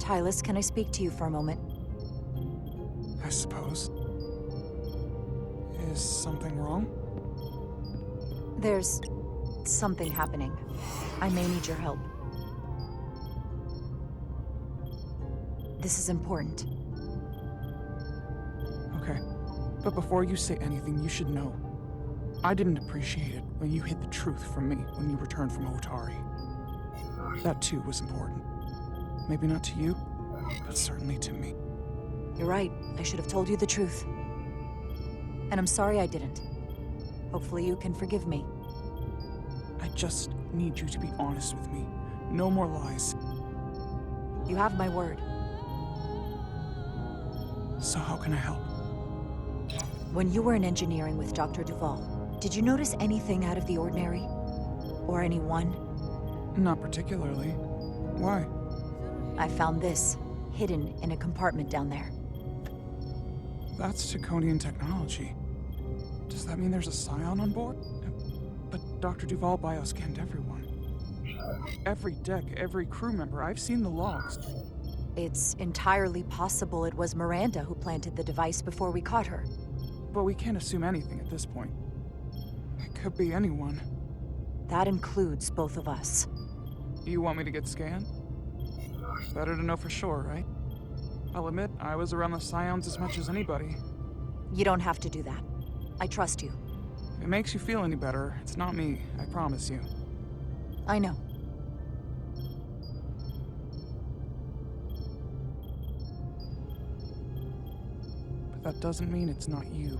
Tyler, can I speak to you for a moment? I suppose. Is something wrong? There's something happening. I may need your help. This is important. Okay. But before you say anything, you should know. I didn't appreciate it when you hid the truth from me when you returned from Otari. That too was important. Maybe not to you, but certainly to me. You're right. I should have told you the truth. And I'm sorry I didn't. Hopefully you can forgive me. I just need you to be honest with me. No more lies. You have my word. So how can I help? When you were in engineering with Dr. Duval, did you notice anything out of the ordinary? Or anyone? Not particularly. Why? I found this, hidden in a compartment down there. That's Taconian technology. Does that mean there's a scion on board? But Dr. Duval bioscanned everyone. Every deck, every crew member. I've seen the logs. It's entirely possible it was Miranda who planted the device before we caught her. But we can't assume anything at this point. It could be anyone. That includes both of us. You want me to get scanned? Better to know for sure, right? I'll admit, I was around the Scions as much as anybody. You don't have to do that. I trust you. If it makes you feel any better, it's not me, I promise you. I know. But that doesn't mean it's not you.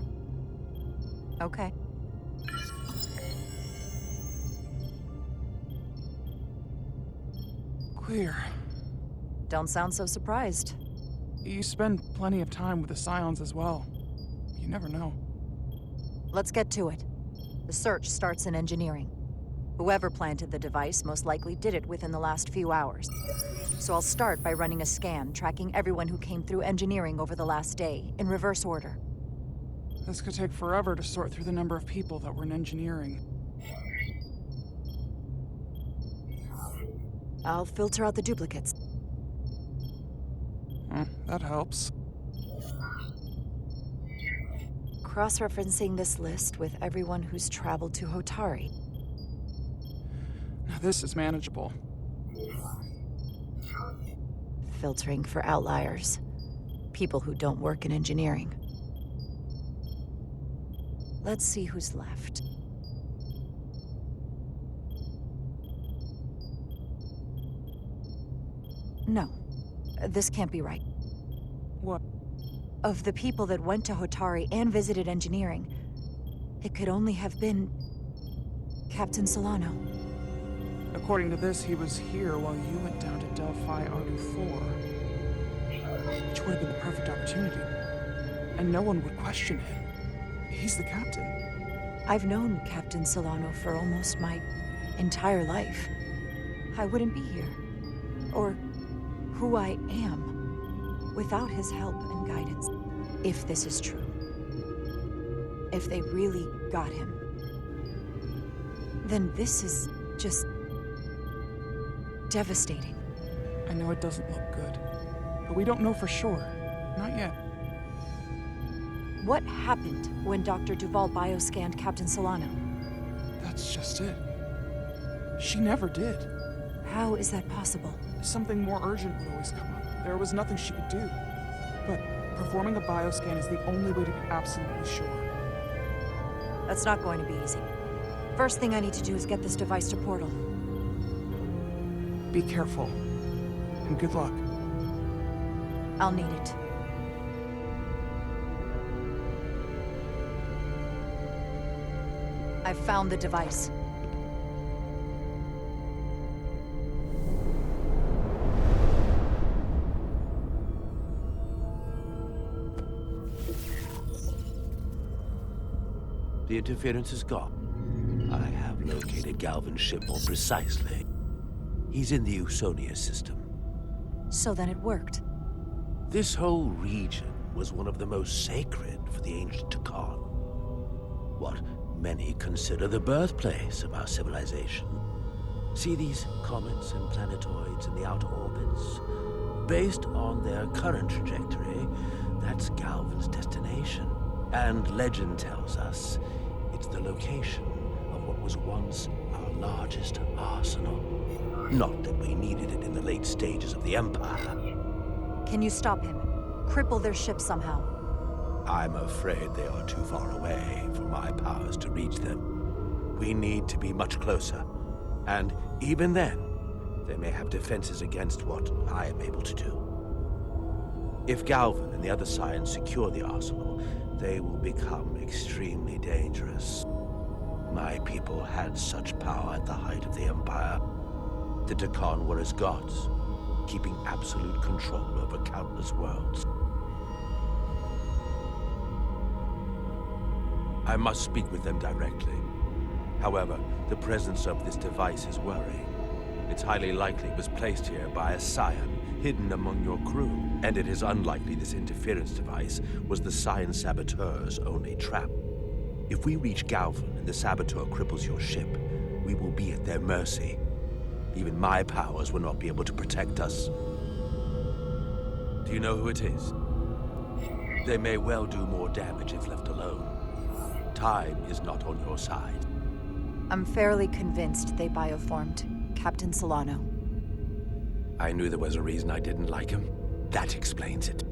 Okay. Clear. Don't sound so surprised. You spend plenty of time with the Scions as well. You never know. Let's get to it. The search starts in engineering. Whoever planted the device most likely did it within the last few hours. So I'll start by running a scan, tracking everyone who came through engineering over the last day, in reverse order. This could take forever to sort through the number of people that were in engineering. I'll filter out the duplicates. That helps. Cross-referencing this list with everyone who's traveled to Hotari. Now this is manageable. Filtering for outliers. People who don't work in engineering. Let's see who's left. No. This can't be right. What? Of the people that went to Hotari and visited engineering, it could only have been Captain Solano. According to this, he was here while you went down to Delphi RD4. Which would have been the perfect opportunity. And no one would question him. He's the captain. I've known Captain Solano for almost my entire life. I wouldn't be here. Or who I am without his help and guidance. If this is true. If they really got him. Then this is just devastating. I know it doesn't look good, but we don't know for sure. Not yet. What happened when Dr. Duval bioscanned Captain Solano? That's just it. She never did. How is that possible? Something more urgent would always come up. There was nothing she could do. But performing a bioscan is the only way to be absolutely sure. That's not going to be easy. First thing I need to do is get this device to Portal. Be careful. And good luck. I'll need it. I've found the device. The interference is gone. I have located Galvin's ship more precisely. He's in the Usonia system. So then it worked. This whole region was one of the most sacred for the ancient Takan. What many consider the birthplace of our civilization. See these comets and planetoids in the outer orbits? based on their current trajectory, that's Galvan's destination. And legend tells us it's the location of what was once our largest arsenal. Not that we needed it in the late stages of the Empire. Can you stop him? Cripple their ship somehow? I'm afraid they are too far away for my powers to reach them. We need to be much closer. And even then, they may have defenses against what I am able to do. If Galvan and the other Scions secure the arsenal, they will become extremely dangerous. My people had such power at the height of the Empire. The Dakan were as gods, keeping absolute control over countless worlds. I must speak with them directly. However, the presence of this device is worrying. It's highly likely it was placed here by a Scion, hidden among your crew. And it is unlikely this interference device was the Scion Saboteur's only trap. If we reach Galvan and the Saboteur cripples your ship, we will be at their mercy. Even my powers will not be able to protect us. Do you know who it is? They may well do more damage if left alone. Time is not on your side. I'm fairly convinced they bioformed Captain Solano. I knew there was a reason I didn't like him. That explains it.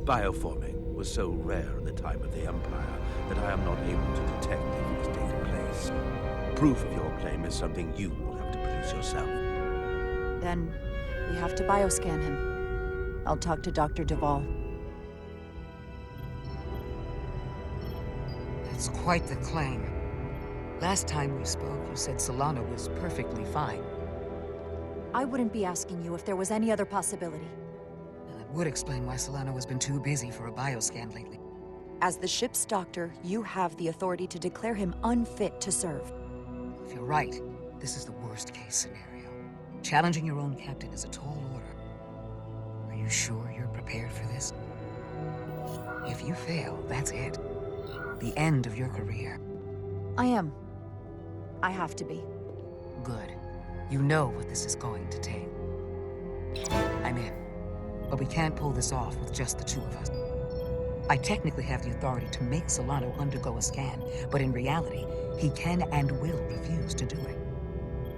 Bioforming was so rare at the time of the Empire that I am not able to detect if it has taken place. Proof of your claim is something you will have to produce yourself. Then we have to bioscan him. I'll talk to Dr. Duvall. That's quite the claim. Last time we spoke, you said Solano was perfectly fine. I wouldn't be asking you if there was any other possibility. And that would explain why Solano has been too busy for a bioscan lately. As the ship's doctor, you have the authority to declare him unfit to serve. If you're right, this is the worst-case scenario. Challenging your own captain is a tall order. Are you sure you're prepared for this? If you fail, that's it. The end of your career. I am. I have to be. Good. You know what this is going to take. I'm in. But we can't pull this off with just the two of us. I technically have the authority to make Solano undergo a scan, but in reality, he can and will refuse to do it.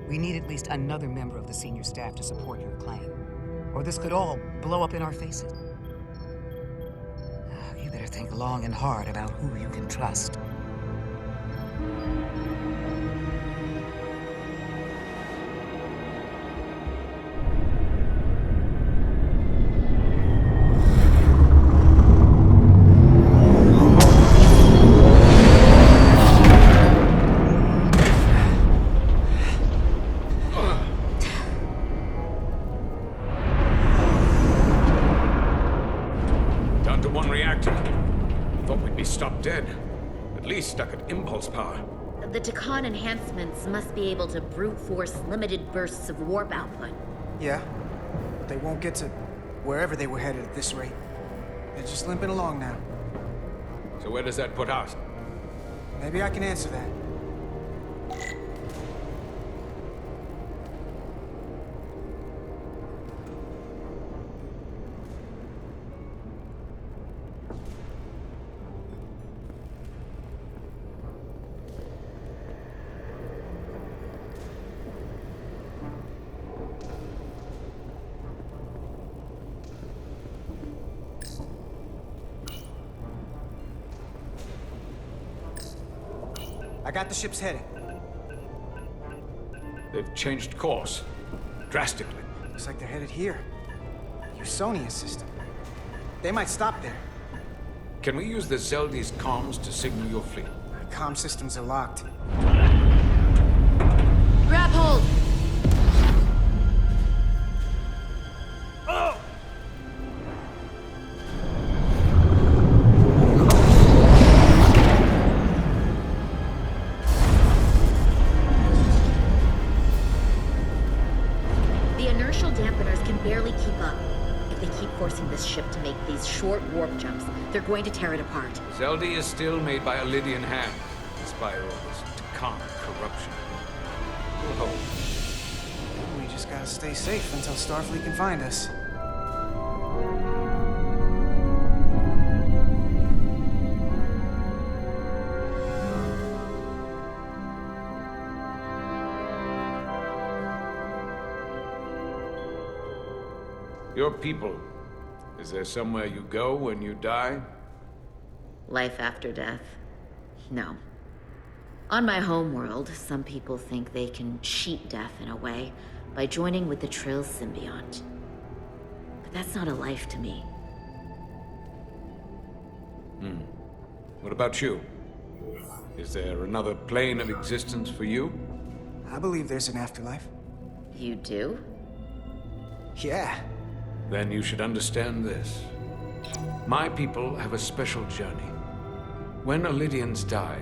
We need at least another member of the senior staff to support your claim, or this could all blow up in our faces. You better think long and hard about who you can trust. Stuck at impulse power. The Dakan enhancements must be able to brute force limited bursts of warp output. Yeah, but they won't get to wherever they were headed at this rate. They're just limping along now. So where does that put us? Maybe I can answer that. I got the ship's heading. They've changed course. Drastically. Looks like they're headed here. Usonia system. They might stop there. Can we use the Zeldi's comms to signal your fleet? Comm systems are locked. Grab hold! Ship to make these short warp jumps. They're going to tear it apart. Zeldi is still made by a Lydian hand, despite all this Dakan corruption. We'll hold. We just gotta stay safe until Starfleet can find us. Your people. Is there somewhere you go when you die? Life after death? No. On my homeworld, some people think they can cheat death in a way by joining with the Trill symbiont. But that's not a life to me. What about you? Is there another plane of existence for you? I believe there's an afterlife. You do? Yeah. Then you should understand this. My people have a special journey. When Lydians die,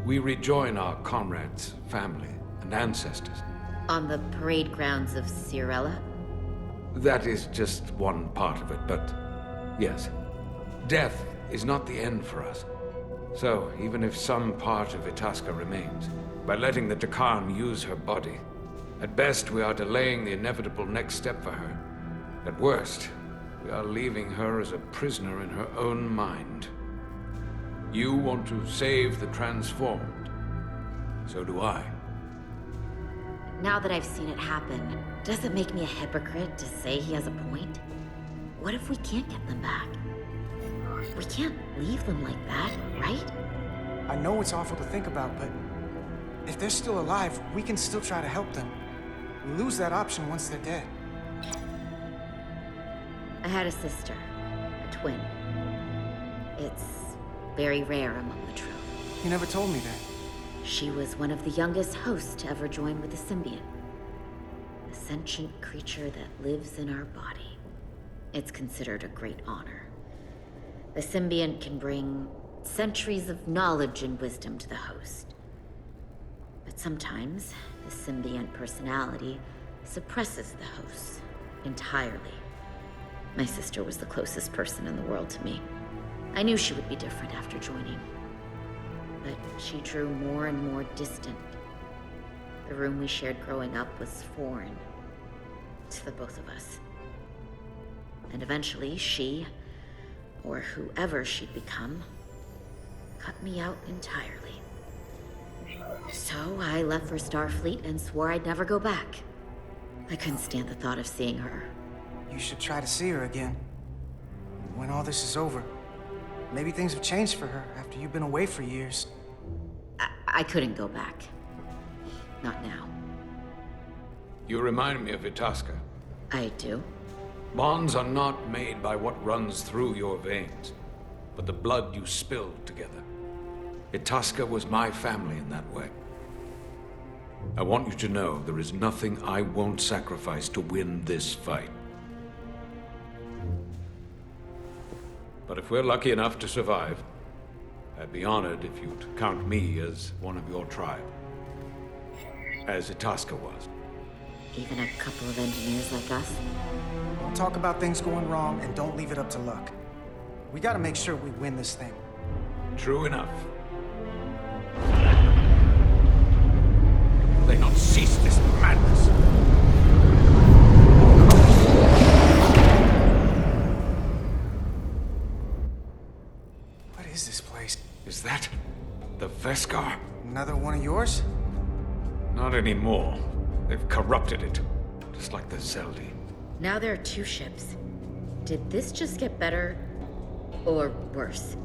we rejoin our comrades, family, and ancestors. On the parade grounds of Cirella? That is just one part of it, but yes. Death is not the end for us. So, even if some part of Itasca remains, by letting the Dakarn use her body, at best we are delaying the inevitable next step for her. At worst, we are leaving her as a prisoner in her own mind. You want to save the transformed. So do I. Now that I've seen it happen, does it make me a hypocrite to say he has a point? What if we can't get them back? We can't leave them like that, right? I know it's awful to think about, but if they're still alive, we can still try to help them. We lose that option once they're dead. I had a sister, a twin. It's very rare among the Trill. You never told me that. She was one of the youngest hosts to ever join with the symbiont. A sentient creature that lives in our body. It's considered a great honor. The symbiont can bring centuries of knowledge and wisdom to the host. But sometimes, the symbiont personality suppresses the host entirely. My sister was the closest person in the world to me. I knew she would be different after joining. But she drew more and more distant. The room we shared growing up was foreign to the both of us. And eventually she, or whoever she'd become, cut me out entirely. So I left for Starfleet and swore I'd never go back. I couldn't stand the thought of seeing her. You should try to see her again. When all this is over. Maybe things have changed for her after you've been away for years. I couldn't go back. Not now. You remind me of Itasca. I do? Bonds are not made by what runs through your veins, but the blood you spilled together. Itasca was my family in that way. I want you to know there is nothing I won't sacrifice to win this fight. But if we're lucky enough to survive, I'd be honored if you'd count me as one of your tribe. As Itasca was. Even a couple of engineers like us? Don't talk about things going wrong and don't leave it up to luck. We gotta make sure we win this thing. True enough. They not cease this madness. What is this place? Is that the Veskar? Another one of yours? Not anymore. They've corrupted it, just like the Zeldi. Now there are two ships. Did this just get better or worse?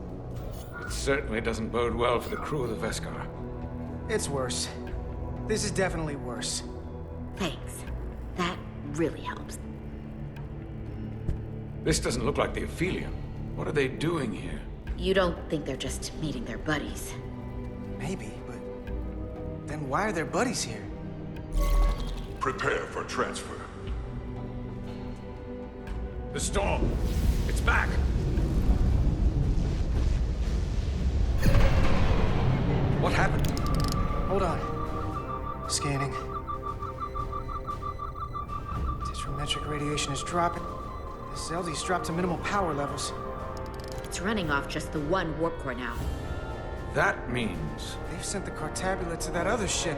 It certainly doesn't bode well for the crew of the Veskar. It's worse. This is definitely worse. Thanks. That really helps. This doesn't look like the Aphelion. What are they doing here? You don't think they're just meeting their buddies? Maybe, but then why are their buddies here? Prepare for transfer. The storm! It's back! What happened? Hold on. Scanning. Tetrametric radiation is dropping. The Zeldi's dropped to minimal power levels. It's running off just the one warp core now. That means... They've sent the Cartabula to that other ship.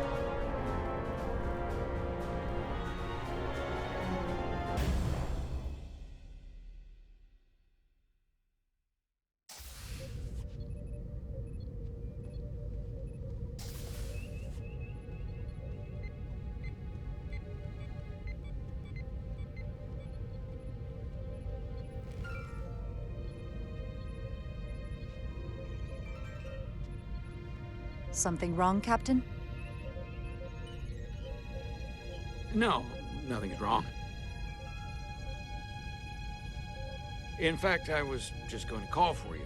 Something wrong, Captain? No, nothing's wrong. In fact, I was just going to call for you.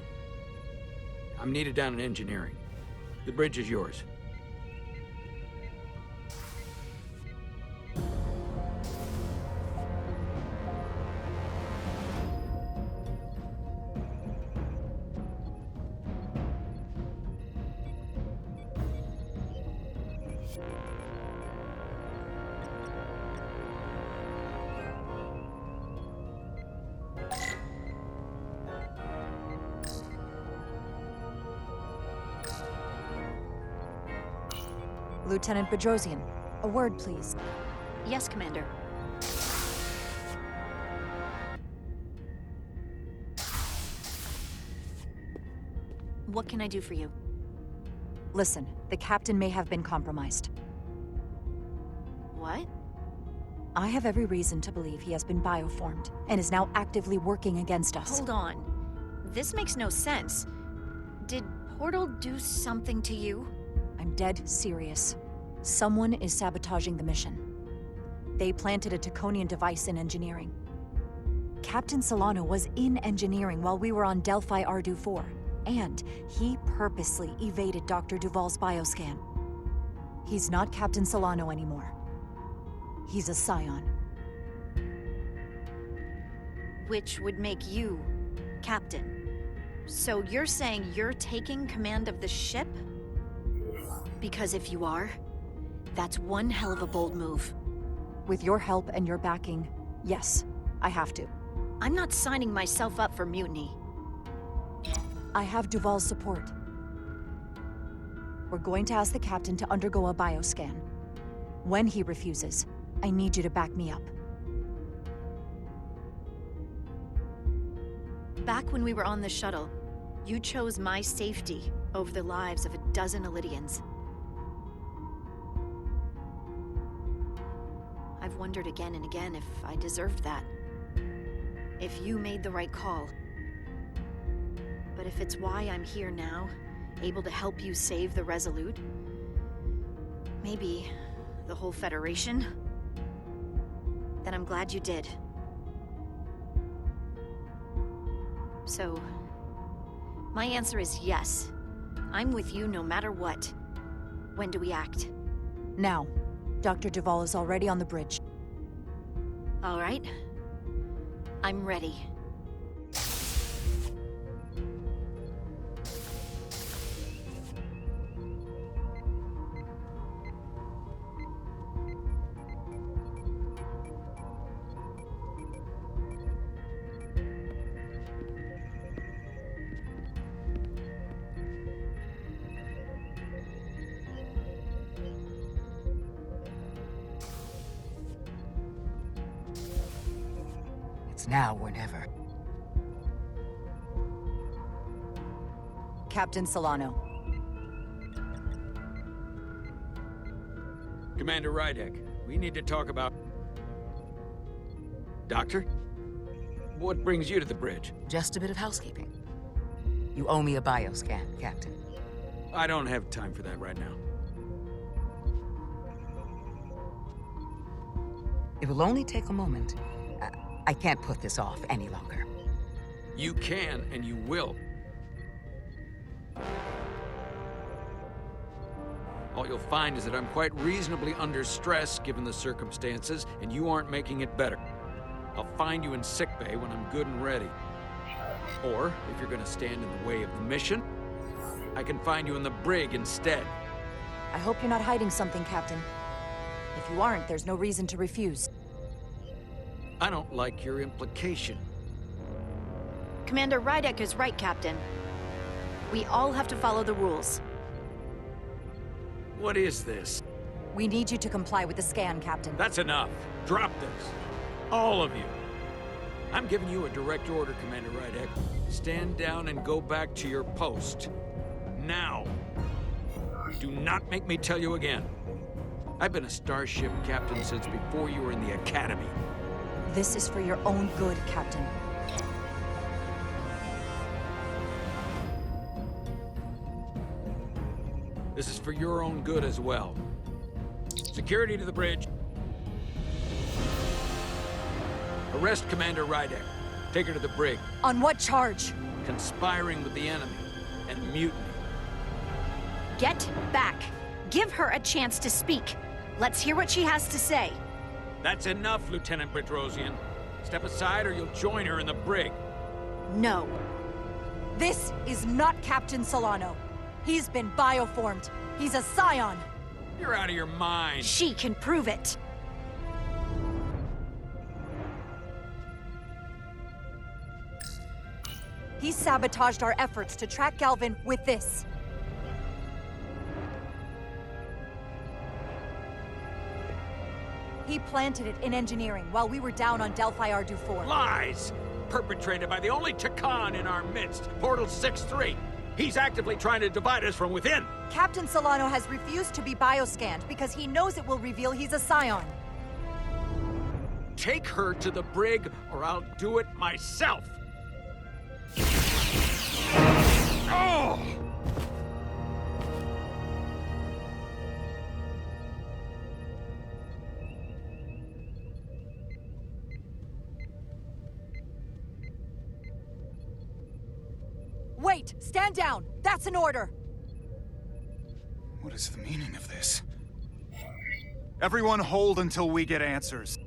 I'm needed down in engineering. The bridge is yours. Lieutenant Bedrosian, a word, please. Yes, Commander. What can I do for you? Listen, the captain may have been compromised. What? I have every reason to believe he has been bioformed and is now actively working against us. Hold on. This makes no sense. Did Portal do something to you? I'm dead serious. Someone is sabotaging the mission. They planted a Taconian device in engineering. Captain Solano was in engineering while we were on Delphi Ardu 4, and he purposely evaded Dr. Duval's bioscan. He's not Captain Solano anymore. He's a Scion. Which would make you Captain. So you're saying you're taking command of the ship? Because if you are, that's one hell of a bold move. With your help and your backing, yes, I have to. I'm not signing myself up for mutiny. I have Duval's support. We're going to ask the captain to undergo a bioscan. When he refuses, I need you to back me up. Back when we were on the shuttle, you chose my safety over the lives of a dozen Illydians. I've wondered again and again if I deserved that. If you made the right call. But if it's why I'm here now, able to help you save the Resolute, maybe the whole Federation, then I'm glad you did. So, my answer is yes. I'm with you no matter what. When do we act? Now. Dr. Duval is already on the bridge. All right. I'm ready. It's now or never. Captain Solano. Commander Rydek, we need to talk about... Doctor? What brings you to the bridge? Just a bit of housekeeping. You owe me a bioscan, Captain. I don't have time for that right now. It will only take a moment. I can't put this off any longer. You can, and you will. All you'll find is that I'm quite reasonably under stress given the circumstances, and you aren't making it better. I'll find you in sickbay when I'm good and ready. Or, if you're gonna stand in the way of the mission, I can find you in the brig instead. I hope you're not hiding something, Captain. If you aren't, there's no reason to refuse. I don't like your implication. Commander Rydek is right, Captain. We all have to follow the rules. What is this? We need you to comply with the scan, Captain. That's enough. Drop this. All of you. I'm giving you a direct order, Commander Rydek. Stand down and go back to your post. Now. Do not make me tell you again. I've been a starship captain since before you were in the Academy. This is for your own good, Captain. This is for your own good as well. Security to the bridge. Arrest Commander Rydek. Take her to the brig. On what charge? Conspiring with the enemy and mutiny. Get back. Give her a chance to speak. Let's hear what she has to say. That's enough, Lieutenant Bedrosian. Step aside or you'll join her in the brig. No. This is not Captain Solano. He's been bioformed. He's a scion. You're out of your mind. She can prove it. He sabotaged our efforts to track Galvin with this. He planted it in engineering while we were down on Delphi Ardu 4. Lies! Perpetrated by the only Takan in our midst, Portal 6-3. He's actively trying to divide us from within. Captain Solano has refused to be bioscanned because he knows it will reveal he's a scion. Take her to the brig or I'll do it myself. Oh! Wait! Stand down! That's an order! What is the meaning of this? Everyone hold until we get answers.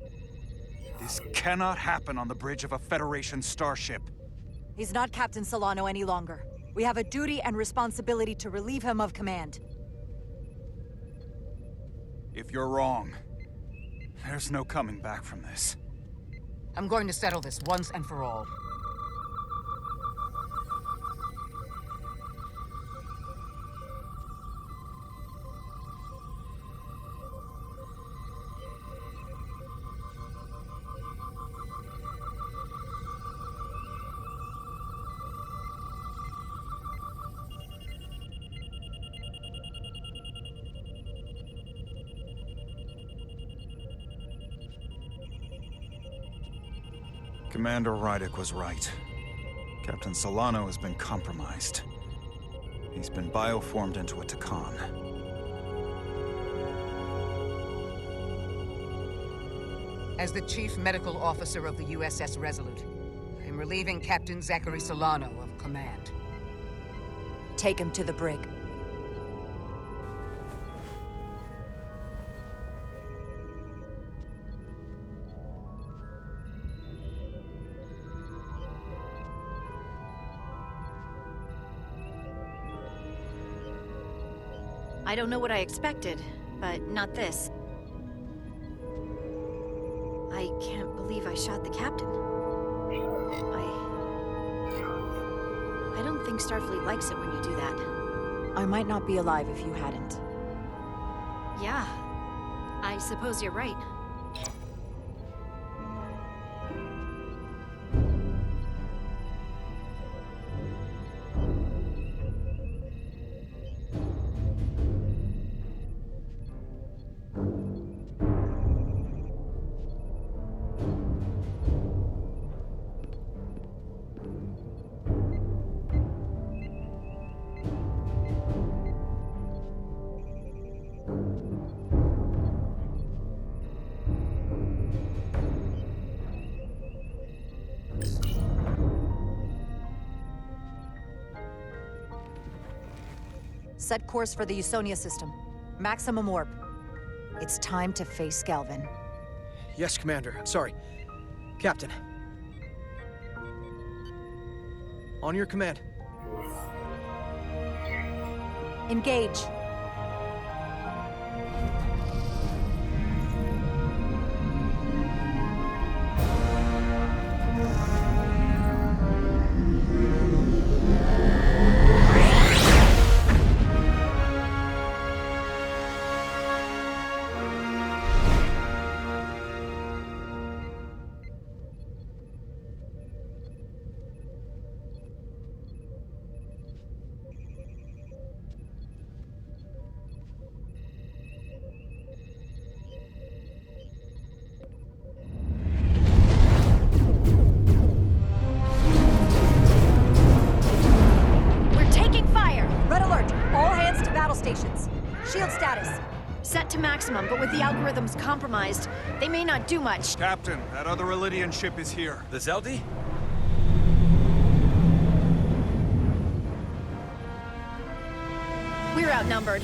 This cannot happen on the bridge of a Federation starship. He's not Captain Solano any longer. We have a duty and responsibility to relieve him of command. If you're wrong, there's no coming back from this. I'm going to settle this once and for all. Commander Rydek was right. Captain Solano has been compromised. He's been bioformed into a Takan. As the Chief Medical Officer of the USS Resolute, I'm relieving Captain Zachary Solano of command. Take him to the brig. I don't know what I expected, but not this. I can't believe I shot the captain. I don't think Starfleet likes it when you do that. I might not be alive if you hadn't. Yeah, I suppose you're right. Set course for the Usonia system. Maximum warp. It's time to face Galvin. Yes, Commander. Sorry. Captain. On your command. Engage. maximum, but with the algorithms compromised, they may not do much. Captain, that other Elydian ship is here. The Zeldi? We're outnumbered.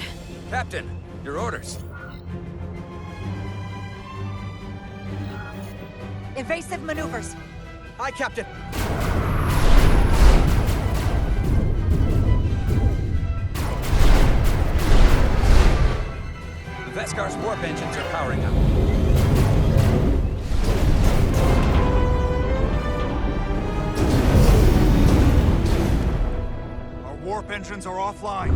Captain, your orders. Evasive maneuvers. Aye, Captain. The Veskar's warp engines are powering up. Our warp engines are offline.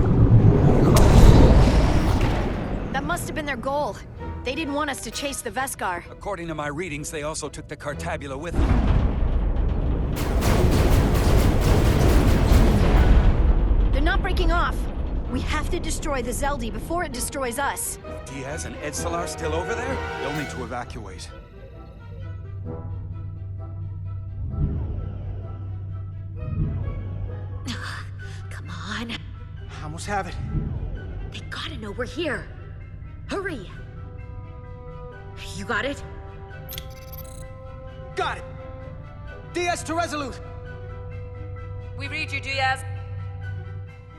That must have been their goal. They didn't want us to chase the Veskar. According to my readings, they also took the Cartabula with them. They're not breaking off. We have to destroy the Zeldi before it destroys us. Diaz and Edsalar still over there? They'll need to evacuate. Come on. I almost have it. They gotta know we're here. Hurry! You got it? Got it! Diaz to Resolute! We read you, Diaz.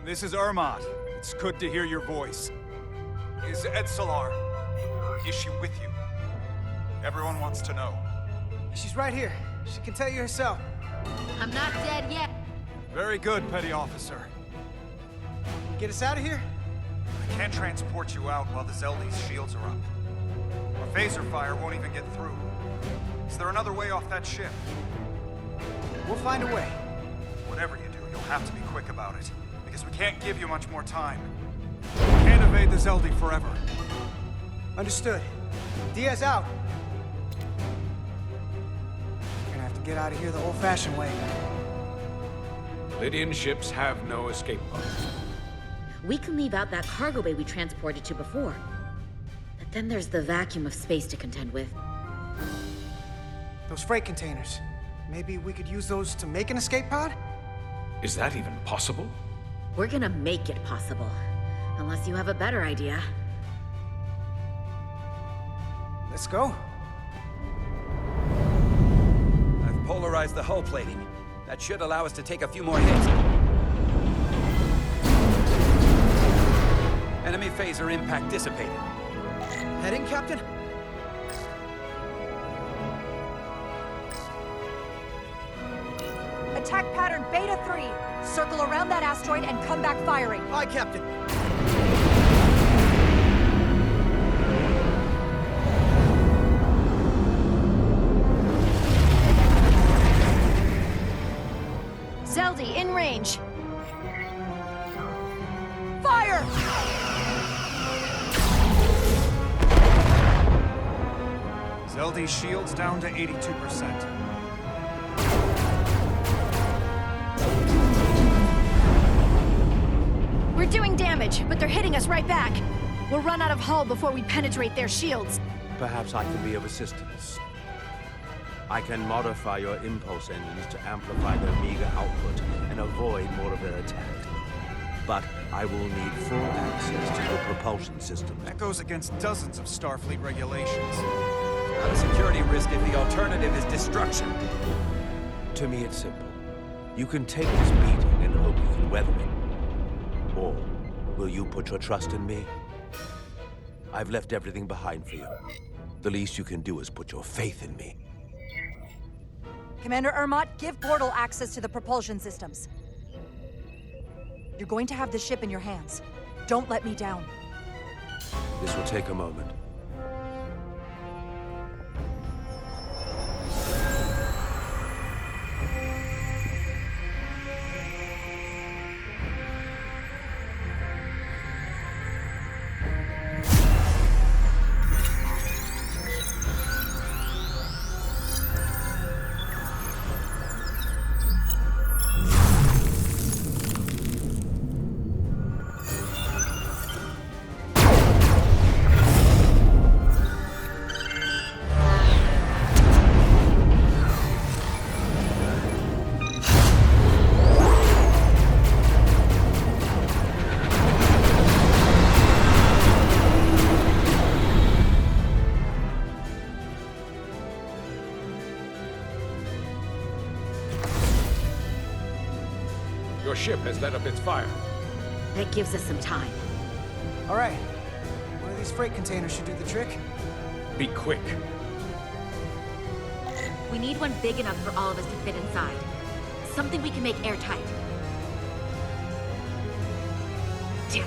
This is Ermot. It's good to hear your voice. Is Edsalar? Is she with you? Everyone wants to know. She's right here. She can tell you herself. I'm not dead yet. Very good, Petty Officer. Get us out of here? I can't transport you out while the Zeldi's shields are up. Our phaser fire won't even get through. Is there another way off that ship? We'll find a way. Whatever you do, you'll have to be quick about it, because we can't give you much more time. We can't evade the Zeldi forever. Understood. Diaz out. We're gonna have to get out of here the old-fashioned way. Lydian ships have no escape pods. We can leave out that cargo bay we transported to before. But then there's the vacuum of space to contend with. Those freight containers. Maybe we could use those to make an escape pod? Is that even possible? We're gonna make it possible. Unless you have a better idea. Let's go. I've polarized the hull plating. That should allow us to take a few more hits. Enemy phaser impact dissipated. Heading, Captain? Attack pattern Beta 3. Circle around that asteroid and come back firing. Aye, Captain. Zeldi, in range. Fire! Zeldi's shields down to 82%. We're doing damage, but they're hitting us right back. We'll run out of hull before we penetrate their shields. Perhaps I can be of assistance. I can modify your impulse engines to amplify their meager output and avoid more of their attack. But I will need full access to the propulsion system. That goes against dozens of Starfleet regulations. Not a security risk if the alternative is destruction. To me, it's simple. You can take this beating and hope you can weather it. Or will you put your trust in me? I've left everything behind for you. The least you can do is put your faith in me. Commander Ermot, give portal access to the propulsion systems. You're going to have the ship in your hands. Don't let me down. This will take a moment. Your ship has let up its fire. That gives us some time. All right. One of these freight containers should do the trick. Be quick. We need one big enough for all of us to fit inside. Something we can make airtight.